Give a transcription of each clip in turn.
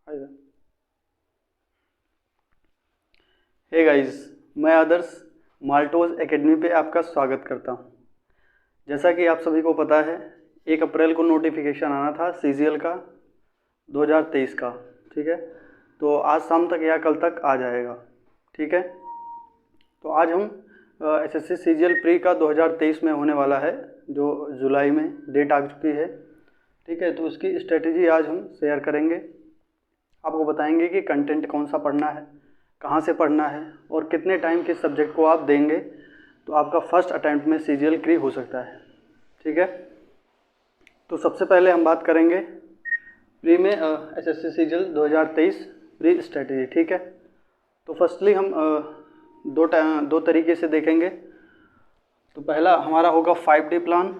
Hey guys, मैं आदर्श maltose academy पे आपका स्वागत करता हूँ। जैसा कि आप सभी को पता है, 1 अप्रैल को नोटिफिकेशन आना था सीजीएल का 2023 का, ठीक है। तो आज शाम तक या कल तक आ जाएगा, ठीक है। तो आज हम एसएससी सीजीएल प्री का 2023 में होने वाला है, जो जुलाई में डेट आ चुकी है, ठीक है। तो उसकी स्ट्रेटेजी आज हम शेयर करेंगे। आपको बताएंगे कि कंटेंट कौन सा पढ़ना है, कहाँ से पढ़ना है और कितने टाइम किस सब्जेक्ट को आप देंगे तो आपका फर्स्ट अटैम्प्ट में सीजीएल क्लियर हो सकता है, ठीक है। तो सबसे पहले हम बात करेंगे प्री में एसएससी सीजीएल 2023 प्री स्ट्रेटेजी, ठीक है। तो फर्स्टली हम दो तरीके से देखेंगे। तो पहला हमारा होगा 5 डे प्लान,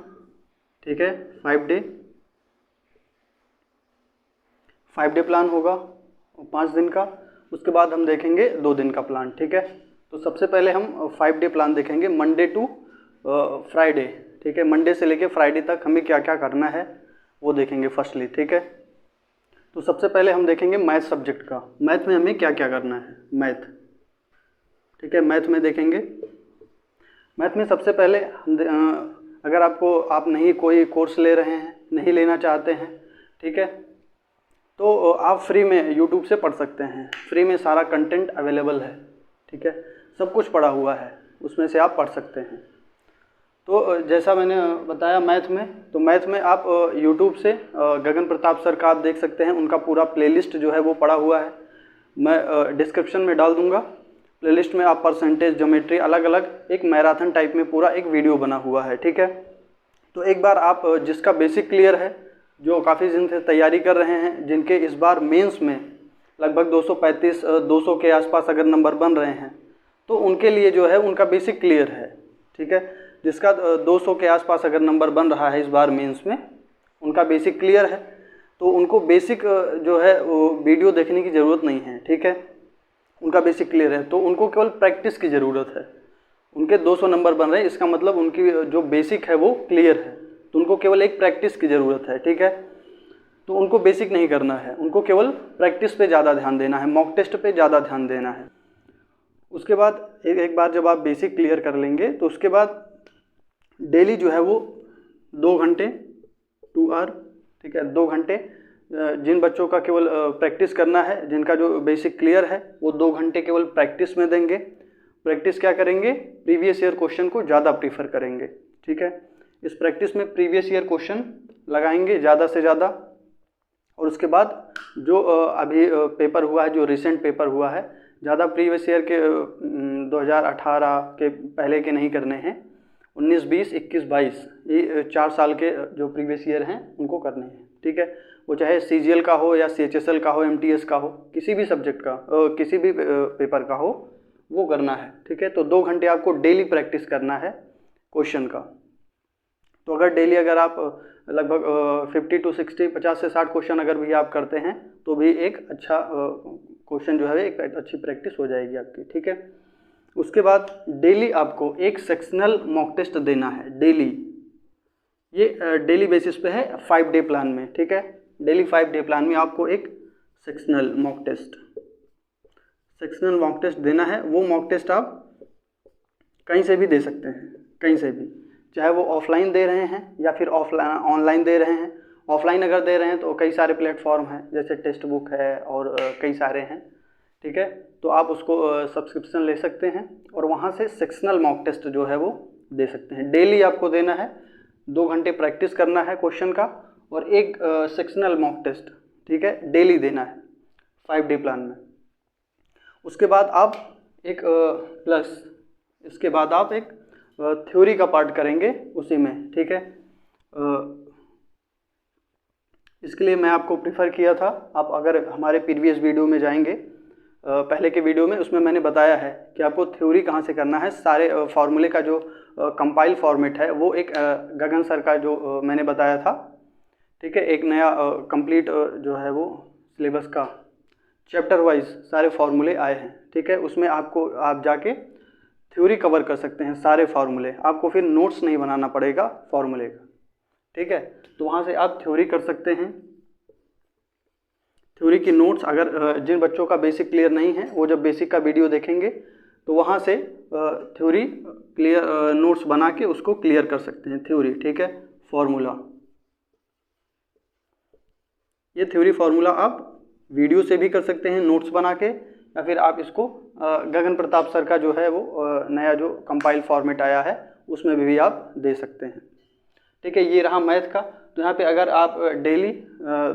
ठीक है। 5 डे प्लान होगा 5 दिन का। उसके बाद हम देखेंगे 2 दिन का प्लान, ठीक है। तो सबसे पहले हम 5 डे प्लान देखेंगे, मंडे टू फ्राइडे, ठीक है। मंडे से लेके फ्राइडे तक हमें क्या क्या करना है वो देखेंगे फर्स्टली, ठीक है। तो सबसे पहले हम देखेंगे मैथ सब्जेक्ट का। मैथ में हमें क्या क्या करना है, मैथ, ठीक है। मैथ में देखेंगे, मैथ में सबसे पहले अगर आप नहीं कोई कोर्स ले रहे हैं, नहीं लेना चाहते हैं, ठीक है, तो आप फ्री में यूट्यूब से पढ़ सकते हैं। फ्री में सारा कंटेंट अवेलेबल है, ठीक है। सब कुछ पढ़ा हुआ है, उसमें से आप पढ़ सकते हैं। तो जैसा मैंने बताया मैथ में, तो मैथ में आप यूट्यूब से गगन प्रताप सर का आप देख सकते हैं, उनका पूरा प्लेलिस्ट जो है वो पड़ा हुआ है। मैं डिस्क्रिप्शन में डाल दूंगा। प्लेलिस्ट में आप परसेंटेज, ज्योमेट्री, अलग अलग एक मैराथन टाइप में पूरा एक वीडियो बना हुआ है, ठीक है। तो एक बार आप जिसका बेसिक क्लियर है, जो काफ़ी दिन से तैयारी कर रहे हैं, जिनके इस बार मेंस में लगभग 235-200 के आसपास अगर नंबर बन रहे हैं, तो उनके लिए जो है उनका बेसिक क्लियर है, ठीक है। जिसका 200 के आसपास अगर नंबर बन रहा है इस बार मेंस में, उनका बेसिक क्लियर है, तो उनको बेसिक जो है वो वीडियो देखने की ज़रूरत नहीं है, ठीक है। उनका बेसिक क्लियर है, तो उनको केवल प्रैक्टिस की ज़रूरत है। उनके 200 नंबर बन रहे हैं, इसका मतलब उनकी जो बेसिक है वो क्लियर है, तो उनको केवल एक प्रैक्टिस की ज़रूरत है, ठीक है। तो उनको बेसिक नहीं करना है, उनको केवल प्रैक्टिस पे ज़्यादा ध्यान देना है, मॉक टेस्ट पे ज़्यादा ध्यान देना है। उसके बाद एक बार जब आप बेसिक क्लियर कर लेंगे, तो उसके बाद डेली जो है वो 2 घंटे 2 आवर, ठीक है, 2 घंटे जिन बच्चों का केवल प्रैक्टिस करना है, जिनका जो बेसिक क्लियर है, वो 2 घंटे केवल प्रैक्टिस में देंगे। प्रैक्टिस क्या करेंगे, प्रीवियस ईयर क्वेश्चन को ज़्यादा प्रीफर करेंगे, ठीक है। इस प्रैक्टिस में प्रीवियस ईयर क्वेश्चन लगाएंगे ज़्यादा से ज़्यादा। और उसके बाद जो अभी पेपर हुआ है, जो रिसेंट पेपर हुआ है, ज़्यादा प्रीवियस ईयर के 2018 के पहले के नहीं करने हैं। 19, 20, 21, 22 ये 4 साल के जो प्रीवियस ईयर हैं उनको करने हैं, ठीक है। वो चाहे सीजीएल का हो या सीएचएसएल का हो, एमटीएस का हो, किसी भी सब्जेक्ट का, किसी भी पेपर का हो, वो करना है, ठीक है। तो 2 घंटे आपको डेली प्रैक्टिस करना है क्वेश्चन का। तो अगर डेली अगर आप लगभग 50 to 60, 50 से 60 क्वेश्चन अगर भी आप करते हैं, तो भी एक अच्छा क्वेश्चन जो है एक अच्छी प्रैक्टिस हो जाएगी आपकी, ठीक है। उसके बाद डेली आपको एक सेक्शनल मॉक टेस्ट देना है, डेली। ये डेली बेसिस पे है 5 डे प्लान में, ठीक है। डेली 5 डे प्लान में आपको एक सेक्शनल मॉक टेस्ट देना है। वो मॉक टेस्ट आप कहीं से भी दे सकते हैं, कहीं से भी, चाहे वो ऑफलाइन दे रहे हैं या फिर ऑनलाइन दे रहे हैं। ऑफलाइन अगर दे रहे हैं तो कई सारे प्लेटफॉर्म हैं, जैसे टेक्स्ट बुक है और कई सारे हैं, ठीक है। तो आप उसको सब्सक्रिप्शन ले सकते हैं और वहाँ से सेक्शनल मॉक टेस्ट जो है वो दे सकते हैं। डेली आपको देना है, 2 घंटे प्रैक्टिस करना है क्वेश्चन का और एक सेक्शनल मॉक टेस्ट, ठीक है, डेली देना है 5 डे प्लान में। उसके बाद आप एक इसके बाद आप एक थ्योरी का पार्ट करेंगे उसी में, ठीक है। इसके लिए मैं आपको प्रीफर किया था, आप अगर हमारे प्रीवियस वीडियो में जाएंगे, पहले के वीडियो में, उसमें मैंने बताया है कि आपको थ्योरी कहाँ से करना है। सारे फार्मूले का जो कंपाइल फॉर्मेट है वो एक गगन सर का जो मैंने बताया था, ठीक है। एक नया कंप्लीट जो है वो सिलेबस का चैप्टर वाइज सारे फार्मूले आए हैं, ठीक है। उसमें आप जाके थ्योरी कवर कर सकते हैं सारे फार्मूले, आपको फिर नोट्स नहीं बनाना पड़ेगा फार्मूले का, ठीक है। तो वहाँ से आप थ्योरी कर सकते हैं। थ्योरी की नोट्स अगर जिन बच्चों का बेसिक क्लियर नहीं है वो जब बेसिक का वीडियो देखेंगे तो वहाँ से थ्योरी क्लियर नोट्स बना के उसको क्लियर कर सकते हैं थ्योरी, ठीक है। फॉर्मूला, ये थ्योरी फार्मूला आप वीडियो से भी कर सकते हैं नोट्स बना के, या फिर आप इसको गगन प्रताप सर का जो है वो नया जो कंपाइल फॉर्मेट आया है उसमें भी आप दे सकते हैं, ठीक है। ये रहा मैथ का। तो यहाँ पे अगर आप डेली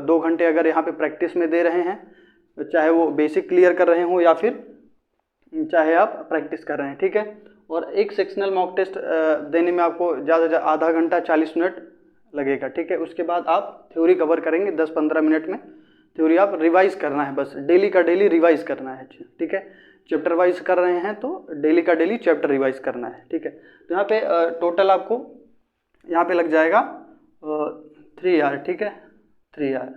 2 घंटे अगर यहाँ पे प्रैक्टिस में दे रहे हैं, चाहे वो बेसिक क्लियर कर रहे हो या फिर चाहे आप प्रैक्टिस कर रहे हैं, ठीक है। और एक सेक्शनल मॉक टेस्ट देने में आपको ज़्यादा से ज़्यादा आधा घंटा 40 मिनट लगेगा, ठीक है। उसके बाद आप थ्योरी कवर करेंगे 10-15 मिनट में। थ्योरी आप रिवाइज करना है, बस डेली का डेली रिवाइज करना है, ठीक है। चैप्टर वाइज कर रहे हैं तो डेली का डेली चैप्टर रिवाइज करना है, ठीक है। तो यहाँ पे टोटल आपको यहाँ पे लग जाएगा 3 आवर, ठीक है, 3 आवर।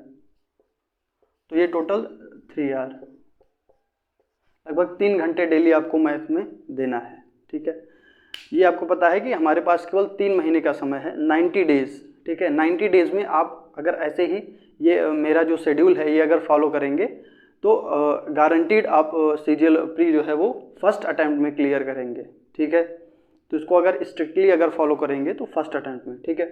तो ये टोटल 3 आवर, लगभग 3 घंटे डेली आपको मैथ में देना है, ठीक है। ये आपको पता है कि हमारे पास केवल 3 महीने का समय है, 90 डेज, ठीक है। 90 डेज में आप अगर ऐसे ही ये मेरा जो शेड्यूल है ये अगर फॉलो करेंगे तो गारंटीड आप CGL प्री जो है वो फर्स्ट अटैम्प्ट में क्लियर करेंगे, ठीक है। तो इसको अगर स्ट्रिक्टली अगर फॉलो करेंगे तो फर्स्ट अटैम्प्ट में, ठीक है।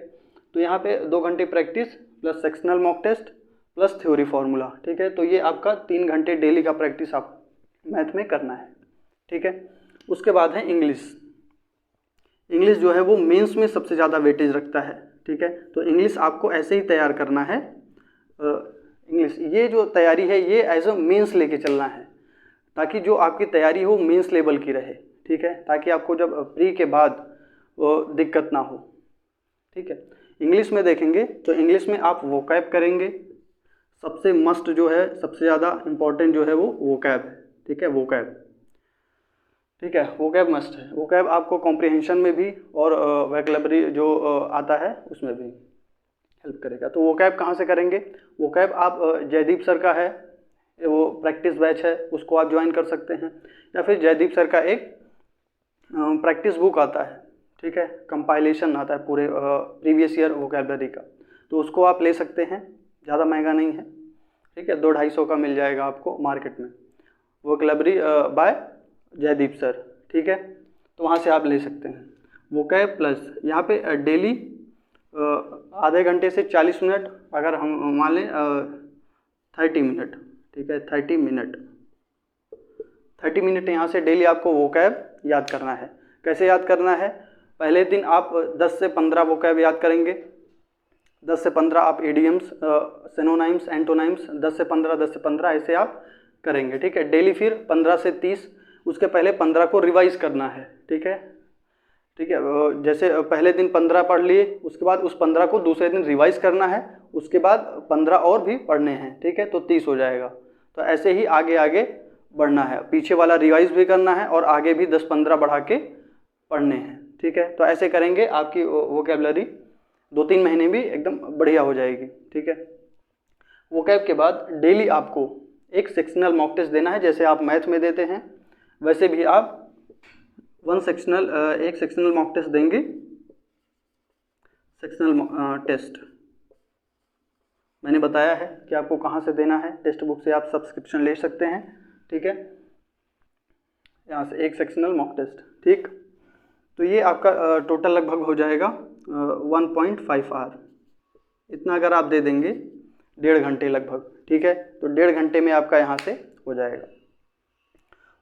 तो यहाँ पे 2 घंटे practice plus sectional mock test plus theory formula, ठीक है। तो ये आपका 3 घंटे डेली का प्रैक्टिस आप मैथ में करना है, ठीक है। उसके बाद है इंग्लिश। इंग्लिश जो है वो मेंस में सबसे ज़्यादा वेटेज रखता है, ठीक है। तो इंग्लिश आपको ऐसे ही तैयार करना है। इंग्लिश ये जो तैयारी है ये एज अ मेंस लेके चलना है, ताकि जो आपकी तैयारी हो मेंस लेवल की रहे, ठीक है, ताकि आपको जब प्री के बाद वो दिक्कत ना हो, ठीक है। इंग्लिश में देखेंगे तो इंग्लिश में आप वोकैब करेंगे। सबसे मस्ट जो है, सबसे ज़्यादा इम्पॉर्टेंट जो है वो वोकैब है, ठीक है, वोकैब, ठीक है। वोकैब मस्ट है। वोकैब आपको कॉम्प्रिहेंशन में भी और वोकैबुलरी जो आता है उसमें भी हेल्प करेगा। तो वोकैब कहाँ से करेंगे? वोकैब आप जयदीप सर का है वो प्रैक्टिस बैच है, उसको आप ज्वाइन कर सकते हैं, या फिर जयदीप सर का एक प्रैक्टिस बुक आता है, ठीक है, कंपाइलेशन आता है पूरे प्रीवियस ईयर वोकैबुलरी का, तो उसको आप ले सकते हैं, ज़्यादा महंगा नहीं है, ठीक है, 200-250 का मिल जाएगा आपको मार्केट में, वोकैबुलरी बाय जयदीप सर, ठीक है। तो वहाँ से आप ले सकते हैं वोकैब प्लस। यहाँ पे डेली आधे घंटे से 40 मिनट, अगर हम मान लें 30 मिनट, ठीक है, 30 मिनट यहाँ से डेली आपको वोकैब याद करना है। कैसे याद करना है? पहले दिन आप 10 से 15 वोकैब याद करेंगे, 10 से 15 आप इडियम्स, सिनोनिम्स, एंटोनिम्स 10 से 15 ऐसे आप करेंगे, ठीक है। डेली फिर 15 से 30, उसके पहले 15 को रिवाइज करना है, ठीक है, ठीक है। जैसे पहले दिन 15 पढ़ लिए, उसके बाद उस 15 को दूसरे दिन रिवाइज करना है, उसके बाद 15 और भी पढ़ने हैं, ठीक है, तो 30 हो जाएगा। तो ऐसे ही आगे आगे बढ़ना है, पीछे वाला रिवाइज भी करना है और आगे भी 10-15 बढ़ा के पढ़ने हैं, ठीक है। तो ऐसे करेंगे आपकी वोकैबुलरी 2-3 महीने भी एकदम बढ़िया हो जाएगी, ठीक है। वोकैब के बाद डेली आपको एक सेक्शनल मॉक टेस्ट देना है, जैसे आप मैथ में देते हैं वैसे भी आप एक सेक्शनल मॉक टेस्ट देंगे। सेक्शनल टेस्ट मैंने बताया है कि आपको कहाँ से देना है, टेक्स्ट बुक से आप सब्सक्रिप्शन ले सकते हैं, ठीक है। यहाँ से एक सेक्शनल मॉक टेस्ट, ठीक। तो ये आपका टोटल लगभग हो जाएगा 1.5 आवर। इतना अगर आप दे देंगे 1.5 घंटे लगभग, ठीक है, तो 1.5 घंटे में आपका यहाँ से हो जाएगा।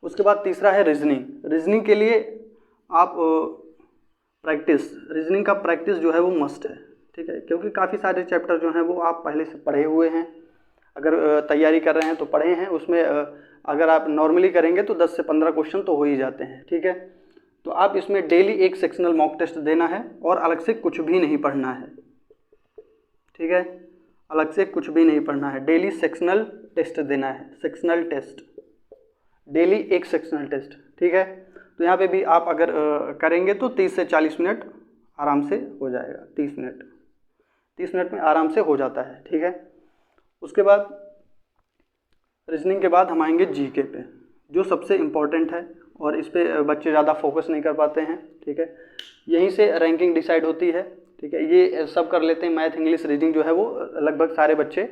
उसके बाद तीसरा है रीजनिंग। रीजनिंग के लिए आप रीजनिंग का प्रैक्टिस जो है वो मस्ट है, ठीक है, क्योंकि काफ़ी सारे चैप्टर जो हैं वो आप पहले से पढ़े हुए हैं, अगर तैयारी कर रहे हैं तो पढ़े हैं, उसमें अगर आप नॉर्मली करेंगे तो 10 से 15 क्वेश्चन तो हो ही जाते हैं, ठीक है। तो आप इसमें डेली एक सेक्शनल मॉक टेस्ट देना है और अलग से कुछ भी नहीं पढ़ना है, ठीक है, अलग से कुछ भी नहीं पढ़ना है, डेली सेक्शनल टेस्ट देना है, सेक्शनल टेस्ट, डेली एक सेक्शनल टेस्ट, ठीक है। तो यहाँ पे भी आप अगर करेंगे तो 30 से 40 मिनट आराम से हो जाएगा, 30 मिनट में आराम से हो जाता है, ठीक है। उसके बाद रीजनिंग के बाद हम आएंगे जीके पे, जो सबसे इम्पॉर्टेंट है और इस पे बच्चे ज़्यादा फोकस नहीं कर पाते हैं, ठीक है। यहीं से रैंकिंग डिसाइड होती है, ठीक है। ये सब कर लेते हैं, मैथ, इंग्लिश, रीजनिंग जो है वो लगभग सारे बच्चे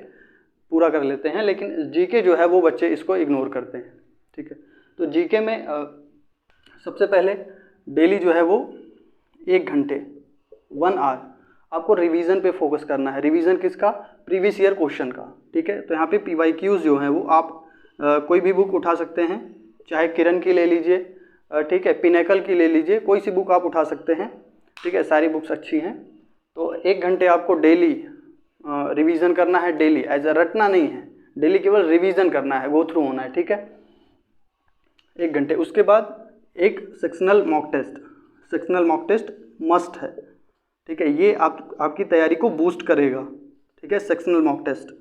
पूरा कर लेते हैं, लेकिन जीके जो है वो बच्चे इसको इग्नोर करते हैं, ठीक है। तो जीके में सबसे पहले डेली जो है वो 1 घंटे 1 आवर आपको रिवीजन पे फोकस करना है। रिवीजन किसका? प्रीवियस ईयर क्वेश्चन का, ठीक है। तो यहाँ पे PYQs जो हैं वो आप कोई भी बुक उठा सकते हैं, चाहे किरण की ले लीजिए, ठीक है, पिनेकल की ले लीजिए, कोई सी बुक आप उठा सकते हैं, ठीक है, सारी बुक्स अच्छी हैं। तो 1 घंटे आपको डेली रिवीजन करना है, डेली, एज अ रटना नहीं है, डेली केवल रिवीजन करना है, गो थ्रू होना है, ठीक है, 1 घंटे। उसके बाद एक sectional mock test, sectional mock test must है, ठीक है, ये आपकी तैयारी को बूस्ट करेगा, ठीक है, सेक्शनल मॉक टेस्ट,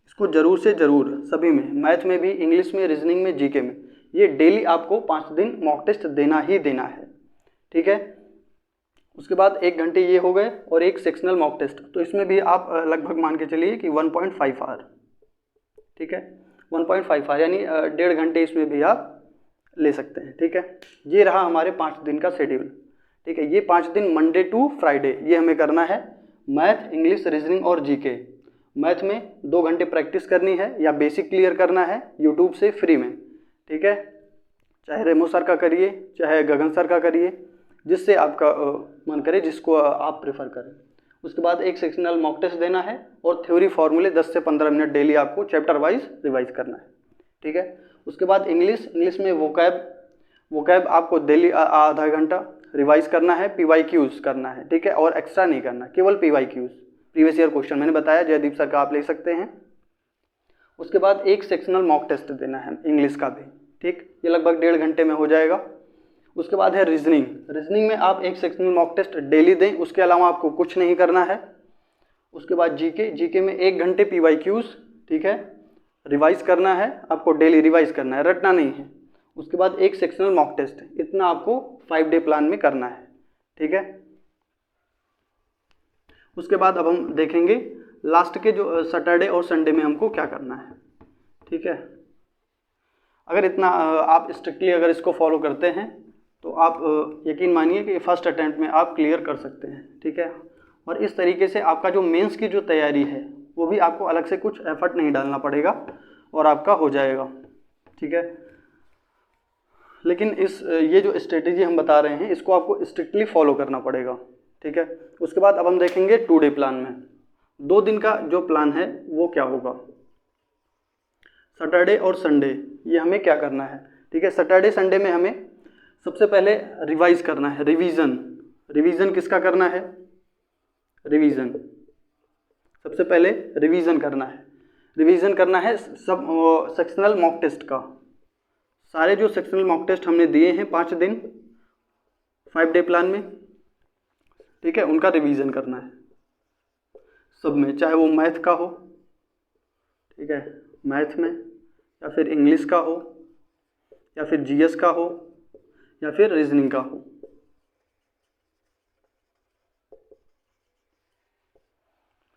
इसको ज़रूर से ज़रूर सभी में, मैथ में भी, इंग्लिश में, रीजनिंग में, जीके में, ये डेली आपको 5 दिन मॉक टेस्ट देना ही देना है, ठीक है। उसके बाद 1 घंटे ये हो गए और एक सेक्शनल मॉक टेस्ट, तो इसमें भी आप लगभग मान के चलिए कि 1.5 आवर, ठीक है, 1.5 आवर यानी 1.5 घंटे इसमें भी आप ले सकते हैं, ठीक है। ये रहा हमारे 5 दिन का शेड्यूल, ठीक है। ये 5 दिन मंडे टू फ्राइडे ये हमें करना है, मैथ, इंग्लिश, रीजनिंग और जीके। मैथ में 2 घंटे प्रैक्टिस करनी है या बेसिक क्लियर करना है यूट्यूब से फ्री में, ठीक है, चाहे रेमो सर का करिए, चाहे गगन सर का करिए, जिससे आपका मन करे, जिसको आप प्रेफर करें। उसके बाद एक सेक्शनल मॉक टेस्ट देना है और थ्योरी फार्मूले 10 से 15 मिनट डेली आपको चैप्टर वाइज रिवाइज करना है, ठीक है। उसके बाद इंग्लिश में वोकैब आपको डेली आधा घंटा रिवाइज करना है, PYQs करना है, ठीक है, और एक्स्ट्रा नहीं करना, केवल PYQs, प्रीवियस ईयर क्वेश्चन मैंने बताया, जयदीप सर का आप ले सकते हैं। उसके बाद एक सेक्शनल मॉक टेस्ट देना है इंग्लिश का भी, ठीक, ये लगभग 1.5 घंटे में हो जाएगा। उसके बाद है रीजनिंग में आप एक सेक्शनल मॉक टेस्ट डेली दें, उसके अलावा आपको कुछ नहीं करना है। उसके बाद जीके में 1 घंटे PYQs, ठीक है, रिवाइज करना है, आपको डेली रिवाइज करना है, रटना नहीं है। उसके बाद एक सेक्शनल मॉक टेस्ट, इतना आपको 5 डे प्लान में करना है, ठीक है। उसके बाद अब हम देखेंगे लास्ट के जो सैटरडे और संडे में हमको क्या करना है, ठीक है। अगर इतना आप स्ट्रिक्टली अगर इसको फॉलो करते हैं तो आप यकीन मानिए कि फर्स्ट अटेम्प्ट में आप क्लियर कर सकते हैं, ठीक है। और इस तरीके से आपका जो मेंस की जो तैयारी है वो भी आपको अलग से कुछ एफर्ट नहीं डालना पड़ेगा और आपका हो जाएगा, ठीक है। लेकिन ये जो स्ट्रेटेजी हम बता रहे हैं इसको आपको स्ट्रिक्टली फॉलो करना पड़ेगा, ठीक है। उसके बाद अब हम देखेंगे 2 डे प्लान में 2 दिन का जो प्लान है वो क्या होगा। सैटरडे और संडे ये हमें क्या करना है, ठीक है। सैटरडे संडे में हमें सबसे पहले रिवाइज करना है, रिवीजन किसका करना है, रिवीजन, सबसे पहले रिवीजन करना है सब सेक्शनल मॉक टेस्ट का, सारे जो सेक्शनल मॉक टेस्ट हमने दिए हैं 5 दिन 5 डे प्लान में, ठीक है, उनका रिवीजन करना है सब में, चाहे वो मैथ का हो, ठीक है, मैथ में, या फिर इंग्लिश का हो, या फिर जीएस का हो, या फिर रीजनिंग का हो,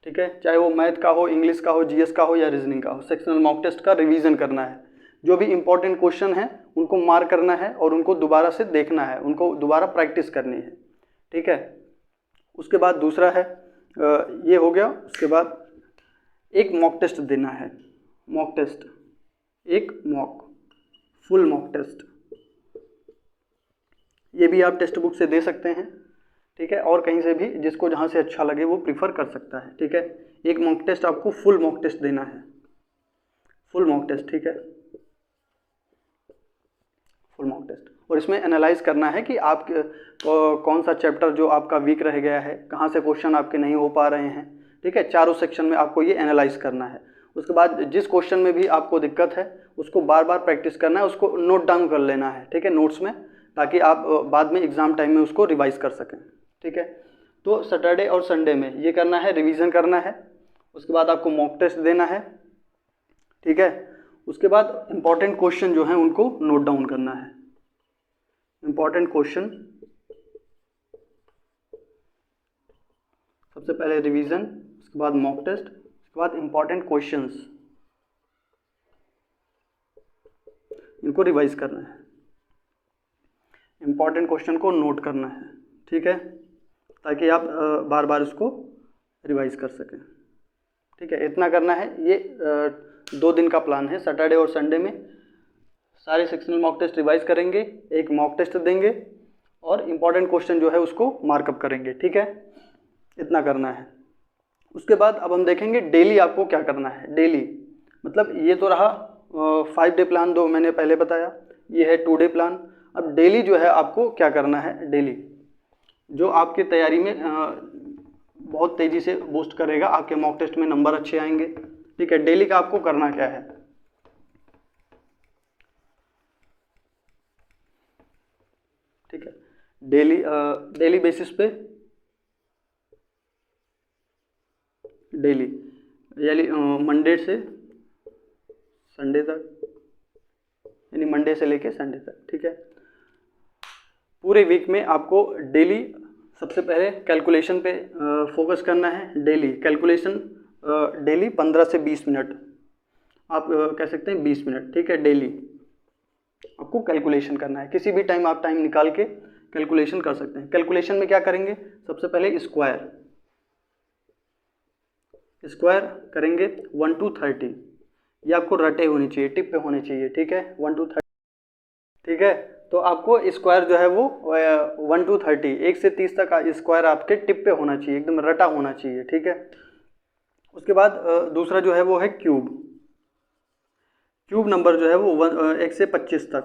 ठीक है, चाहे वो मैथ का हो, इंग्लिश का हो, जीएस का हो या रीजनिंग का हो, सेक्शनल मॉक टेस्ट का रिवीजन करना है। जो भी इंपॉर्टेंट क्वेश्चन है उनको मार्क करना है और उनको दोबारा से देखना है, उनको दोबारा प्रैक्टिस करनी है, ठीक है। उसके बाद दूसरा है ये हो गया। उसके बाद एक मॉक टेस्ट देना है, मॉक टेस्ट, एक फुल मॉक टेस्ट, ये भी आप टेक्स्ट बुक से दे सकते हैं, ठीक है, और कहीं से भी जिसको जहाँ से अच्छा लगे वो प्रीफर कर सकता है, ठीक है। एक मॉक टेस्ट आपको फुल मॉक टेस्ट देना है, फुल मॉक टेस्ट, ठीक है, फुल मॉक टेस्ट, और इसमें एनालाइज करना है कि आप कौन सा चैप्टर जो आपका वीक रह गया है, कहाँ से क्वेश्चन आपके नहीं हो पा रहे हैं, ठीक है, चारों सेक्शन में आपको ये एनालाइज करना है। उसके बाद जिस क्वेश्चन में भी आपको दिक्कत है उसको बार बार प्रैक्टिस करना है, उसको नोट डाउन कर लेना है, ठीक है, नोट्स में, ताकि आप बाद में एग्ज़ाम टाइम में उसको रिवाइज कर सकें, ठीक है। तो सैटरडे और संडे में ये करना है, रिवीजन करना है। उसके बाद आपको मॉक टेस्ट देना है, ठीक है। उसके बाद इंपॉर्टेंट क्वेश्चन जो हैं उनको नोट डाउन करना है, इंपॉर्टेंट क्वेश्चन, सबसे पहले रिवीजन, उसके बाद मॉक टेस्ट, उसके बाद इंपॉर्टेंट क्वेश्चंस, इनको रिवाइज करना है, इंपॉर्टेंट क्वेश्चन को नोट करना है, ठीक है, ताकि आप बार बार इसको रिवाइज कर सकें, ठीक है, इतना करना है। ये 2 दिन का प्लान है, सैटरडे और संडे में सारे सेक्शनल मॉक टेस्ट रिवाइज करेंगे, एक मॉक टेस्ट देंगे और इम्पॉर्टेंट क्वेश्चन जो है उसको मार्कअप करेंगे। ठीक है, इतना करना है। उसके बाद अब हम देखेंगे डेली आपको क्या करना है। डेली मतलब ये तो रहा 5 डे प्लान, 2 मैंने पहले बताया, ये है 2 डे प्लान। अब डेली जो है आपको क्या करना है, डेली जो आपकी तैयारी में बहुत तेज़ी से बूस्ट करेगा, आपके मॉक टेस्ट में नंबर अच्छे आएंगे। ठीक है, डेली का आपको करना क्या है। ठीक है, डेली बेसिस पे, डेली यानी मंडे से संडे तक, यानी मंडे से लेके संडे तक। ठीक है, पूरे वीक में आपको डेली सबसे पहले कैलकुलेशन पे फोकस करना है। डेली कैलकुलेशन, डेली 15 से 20 मिनट, आप कह सकते हैं 20 मिनट। ठीक है, डेली आपको कैलकुलेशन करना है। किसी भी टाइम आप टाइम निकाल के कैलकुलेशन कर सकते हैं। कैलकुलेशन में क्या करेंगे, सबसे पहले स्क्वायर करेंगे 1 to 30। ये आपको रटे होनी चाहिए, टिप पे होने चाहिए। ठीक है, 1 to 30। ठीक है, तो आपको स्क्वायर जो है वो 1 to 30, 1 से 30 तक स्क्वायर आपके टिप पे होना चाहिए, एकदम रटा होना चाहिए। ठीक है, उसके बाद दूसरा जो है वो है क्यूब नंबर जो है वो 1 से 25 तक,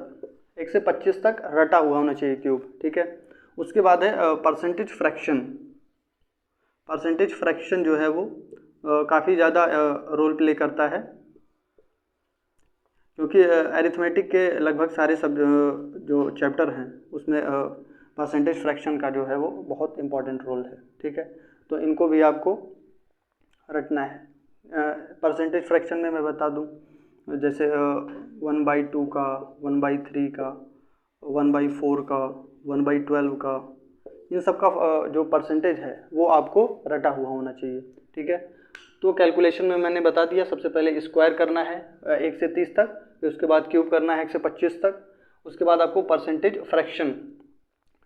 1 से 25 तक रटा हुआ होना चाहिए क्यूब। ठीक है, उसके बाद है परसेंटेज फ्रैक्शन जो है वो काफ़ी ज़्यादा रोल प्ले करता है, क्योंकि अरिथमेटिक के लगभग सारे सब जो चैप्टर हैं उसमें परसेंटेज फ्रैक्शन का जो है वो बहुत इम्पॉर्टेंट रोल है। ठीक है, तो इनको भी आपको रटना है। परसेंटेज फ्रैक्शन में मैं बता दूं, जैसे 1/2 का, 1/3 का, 1/4 का, 1/12 का, इन सब का जो परसेंटेज है वो आपको रटा हुआ होना चाहिए। ठीक है, तो कैलकुलेशन में मैंने बता दिया, सबसे पहले स्क्वायर करना है 1 से 30 तक, फिर उसके बाद क्यूब करना है 1 से 25 तक, उसके बाद आपको परसेंटेज फ्रैक्शन,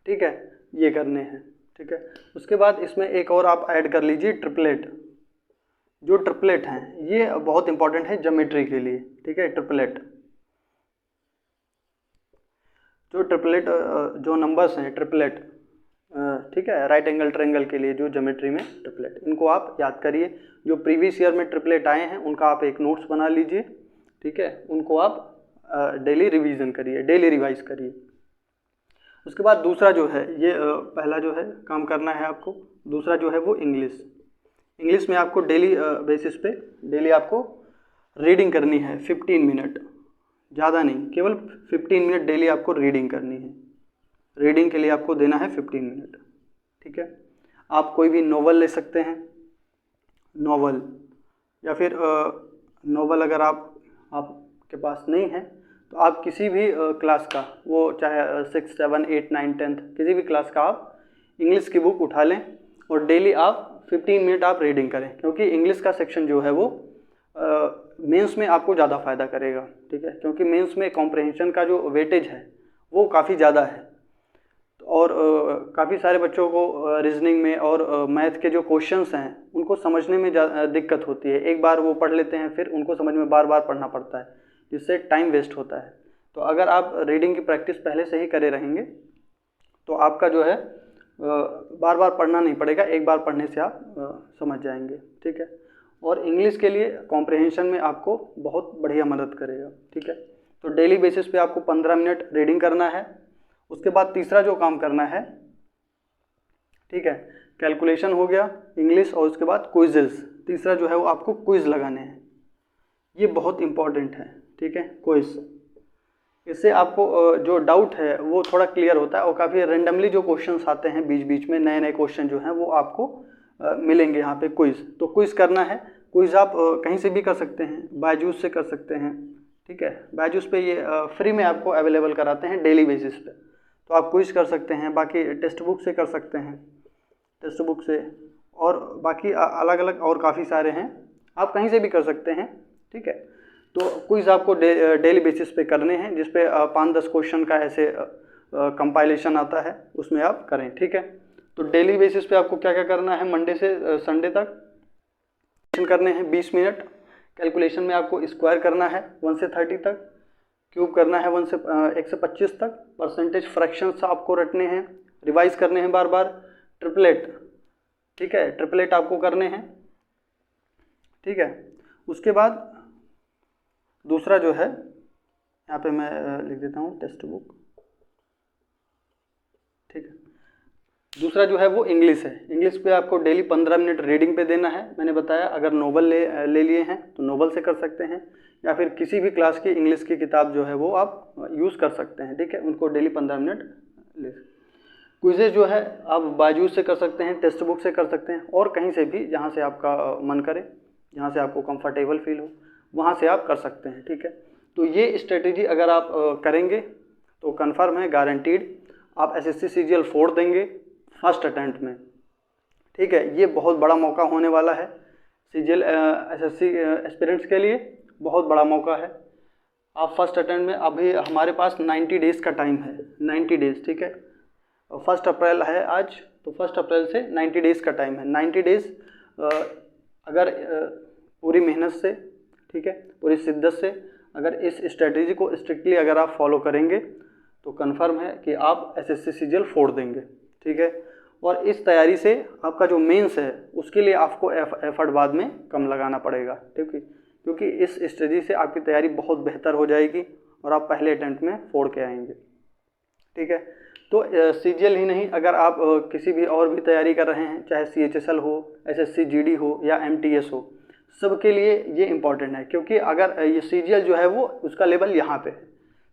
ठीक है, ये करने हैं। ठीक है, उसके बाद इसमें एक और आप ऐड कर लीजिए ट्रिपलेट। जो ट्रिपलेट हैं ये बहुत इंपॉर्टेंट है ज्योमेट्री के लिए। ठीक है, ट्रिपलेट जो नंबर्स हैं ट्रिपलेट, ठीक है, राइट एंगल ट्रायंगल के लिए जो ज्योमेट्री में ट्रिपलेट, इनको आप याद करिए। जो प्रीवियस ईयर में ट्रिपलेट आए हैं उनका आप एक नोट्स बना लीजिए। ठीक है, उनको आप डेली रिवीजन करिए, डेली रिवाइज करिए। उसके बाद दूसरा जो है ये पहला जो है काम करना है आपको, दूसरा जो है वो इंग्लिश में आपको डेली बेसिस पे डेली आपको रीडिंग करनी है 15 मिनट, ज़्यादा नहीं, केवल 15 मिनट डेली आपको रीडिंग करनी है। रीडिंग के लिए आपको देना है 15 मिनट। ठीक है, आप कोई भी नॉवल ले सकते हैं, नॉवल, या फिर नॉवल अगर आपके पास नहीं है तो आप किसी भी क्लास का, वो चाहे 6, 7, 8, 9, 10 किसी भी क्लास का आप इंग्लिश की बुक उठा लें और डेली आप 15 मिनट आप रीडिंग करें, क्योंकि इंग्लिश का सेक्शन जो है वो मेंस में आपको ज़्यादा फ़ायदा करेगा। ठीक है, क्योंकि मेंस में कॉम्प्रहेंशन का जो वेटेज है वो काफ़ी ज़्यादा है, और काफ़ी सारे बच्चों को रीजनिंग में और मैथ के जो क्वेश्चंस हैं उनको समझने में दिक्कत होती है। एक बार वो पढ़ लेते हैं, फिर उनको समझ में बार बार पढ़ना पड़ता है, जिससे टाइम वेस्ट होता है। तो अगर आप रीडिंग की प्रैक्टिस पहले से ही करे रहेंगे तो आपका जो है बार बार पढ़ना नहीं पड़ेगा, एक बार पढ़ने से आप समझ जाएंगे। ठीक है, और इंग्लिश के लिए कॉम्प्रहेंशन में आपको बहुत बढ़िया मदद करेगा। ठीक है, तो डेली बेसिस पे आपको 15 मिनट रीडिंग करना है। उसके बाद तीसरा जो काम करना है, ठीक है, कैलकुलेशन हो गया, इंग्लिश, और उसके बाद क्विज़ेस। तीसरा जो है वो आपको क्विज़ लगाने हैं, ये बहुत इम्पॉर्टेंट है। ठीक है, क्विज़, इससे आपको जो डाउट है वो थोड़ा क्लियर होता है, और काफ़ी रेंडमली जो क्वेश्चंस आते हैं बीच बीच में, नए नए क्वेश्चन जो हैं वो आपको मिलेंगे यहाँ पे क्विज़। तो क्विज़ करना है। क्विज़ आप कहीं से भी कर सकते हैं, बायजूस से कर सकते हैं। ठीक है, बायजूस पे ये फ्री में आपको अवेलेबल कराते हैं डेली बेसिस पे, तो आप क्विज़ कर सकते हैं। बाकी टेक्स्ट बुक से कर सकते हैं, टेक्स्ट बुक से, और बाकी अलग अलग और काफ़ी सारे हैं, आप कहीं से भी कर सकते हैं। ठीक है, तो क्विज़ आपको डेली बेसिस पे करने हैं, जिस पे 5-10 क्वेश्चन का ऐसे कंपाइलेशन आता है, उसमें आप करें। ठीक है, तो डेली बेसिस पे आपको क्या क्या करना है, मंडे से संडे तक कैलकुलेशन करने हैं 20 मिनट। कैलकुलेशन में आपको स्क्वायर करना है 1 से 30 तक, क्यूब करना है 1 से 25 तक, परसेंटेज फ्रैक्शंस आपको रटने हैं, रिवाइज करने हैं बार बार, ट्रिपलेट, ठीक है, ट्रिपलेट आपको करने हैं, ठीक है। उसके बाद दूसरा जो है, यहाँ पे मैं लिख देता हूँ टेक्स्ट बुक, ठीक है। दूसरा जो है वो इंग्लिश है। इंग्लिश पे आपको डेली 15 मिनट रीडिंग पे देना है। मैंने बताया अगर नोवेल ले लिए हैं तो नोवेल से कर सकते हैं, या फिर किसी भी क्लास की इंग्लिश की किताब जो है वो आप यूज़ कर सकते हैं, ठीक है। उनको डेली 15 मिनट ले। क्विज़ेज जो है आप बायजूस से कर सकते हैं, टेक्स्ट बुक से कर सकते हैं, और कहीं से भी जहाँ से आपका मन करे, जहाँ से आपको कंफर्टेबल फील हो, वहाँ से आप कर सकते हैं, ठीक है। तो ये स्ट्रेटेजी अगर आप करेंगे तो कन्फर्म है, गारंटीड आप SSC CGL 4 देंगे फर्स्ट अटेम्प्ट में, ठीक है। ये बहुत बड़ा मौका होने वाला है CGL SSC एस्पिरेंट्स के लिए, बहुत बड़ा मौका है। आप फर्स्ट अटेम्प्ट में, अभी हमारे पास 90 डेज़ का टाइम है, 90 डेज़, ठीक है। 1 अप्रैल है आज, तो 1 अप्रैल से 90 डेज़ का टाइम है। 90 डेज़ अगर पूरी मेहनत से, ठीक है, पूरी शिद्दत से अगर इस स्ट्रेटेजी को स्ट्रिक्टली अगर आप फॉलो करेंगे तो कन्फर्म है कि आप SSC CGL 4 देंगे, ठीक है। और इस तैयारी से आपका जो मेंस है उसके लिए आपको एफर्ट बाद में कम लगाना पड़ेगा, ठीक है, क्योंकि इस स्ट्रेटेजी से आपकी तैयारी बहुत बेहतर हो जाएगी और आप पहले अटेम्प्ट में फोड़ के आएंगे, ठीक है। तो CGL ही नहीं, अगर आप किसी भी और भी तैयारी कर रहे हैं, चाहे CHSL हो, SSC GD हो या MTS हो, सबके लिए ये इम्पॉर्टेंट है। क्योंकि अगर ये CGL जो है वो उसका लेवल यहाँ पे है,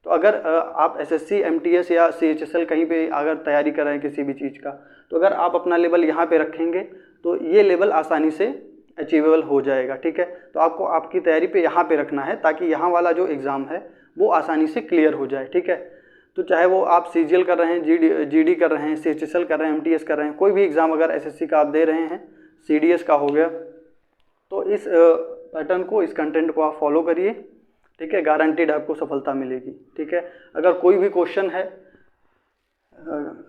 तो अगर आप SSC MTS या CHSL कहीं पे अगर तैयारी कर रहे हैं किसी भी चीज़ का, तो अगर आप अपना लेवल यहाँ पे रखेंगे तो ये लेवल आसानी से अचीवेबल हो जाएगा, ठीक है। तो आपको आपकी तैयारी पे यहाँ पे रखना है ताकि यहाँ वाला जो एग्ज़ाम है वो आसानी से क्लियर हो जाए, ठीक है। तो चाहे वो आप CGL कर रहे हैं, GD कर रहे हैं, CHSL कर रहे हैं, MTS कर रहे हैं, कोई भी एग्ज़ाम अगर SSC का आप दे रहे हैं, CDS का हो गया, तो इस पैटर्न को, इस कंटेंट को आप फॉलो करिए, ठीक है। गारंटीड आपको सफलता मिलेगी, ठीक है। अगर कोई भी क्वेश्चन है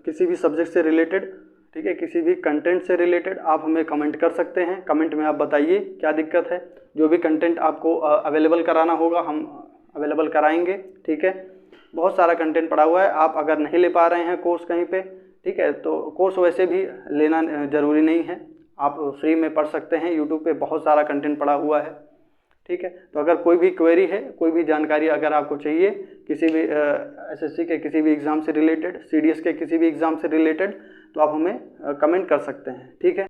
किसी भी सब्जेक्ट से रिलेटेड, ठीक है, किसी भी कंटेंट से रिलेटेड, आप हमें कमेंट कर सकते हैं। कमेंट में आप बताइए क्या दिक्कत है, जो भी कंटेंट आपको अवेलेबल कराना होगा हम अवेलेबल कराएंगे, ठीक है। बहुत सारा कंटेंट पड़ा हुआ है, आप अगर नहीं ले पा रहे हैं कोर्स कहीं पे, ठीक है, तो कोर्स वैसे भी लेना ज़रूरी नहीं है, आप फ्री में पढ़ सकते हैं। यूट्यूब पे बहुत सारा कंटेंट पड़ा हुआ है, ठीक है। तो अगर कोई भी क्वेरी है, कोई भी जानकारी अगर आपको चाहिए किसी भी SSC के किसी भी एग्ज़ाम से रिलेटेड, CDS के किसी भी एग्ज़ाम से रिलेटेड, तो आप हमें कमेंट कर सकते हैं, ठीक है।